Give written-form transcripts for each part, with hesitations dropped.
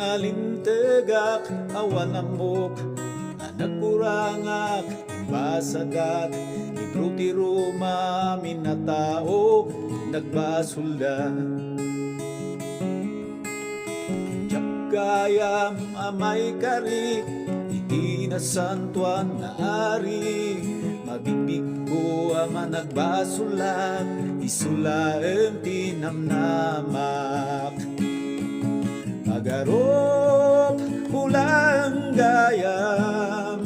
Nalimtegak awan amok, nagkurangak imbasagat, libro ti Roma minatao nagbasulda. Gayam amay kari, iti na santuan na ari, mabigbig ko ama nagbasulat, isulaem tinamnamak. Magarop pulang gayam,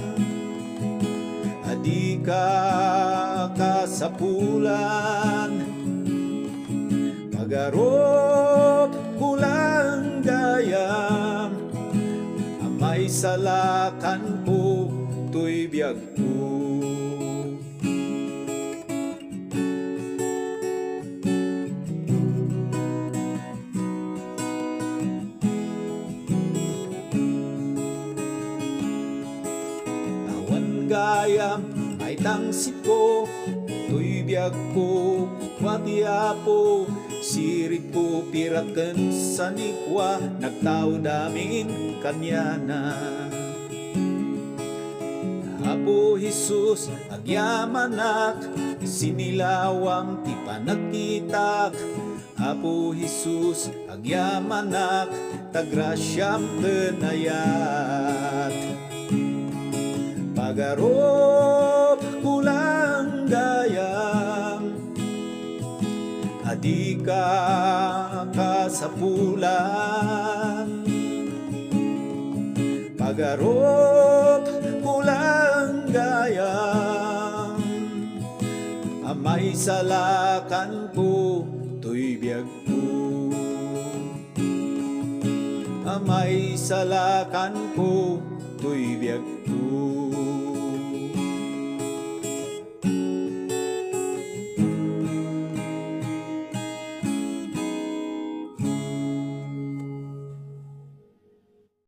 adi ka kasapulan. Magarop pulang gayam, amay salakan ko to'y biyag ko. Awan gayam ay tangsit ko, to'y biyag ko kwati apo. Sirit ko piraken sa nikwa, nagtao damin kanyana. Apo Jesus agyamanak, sinilawang ti panagkitak. Apo Jesus agyamanak, tagrasyam kenayat. Pagarop kulang gayam, adi ka kasapulan. Pagarop kulang gayam, amay salakan ko to'y biyag ko. Amay salakan ko to'y biyag ko.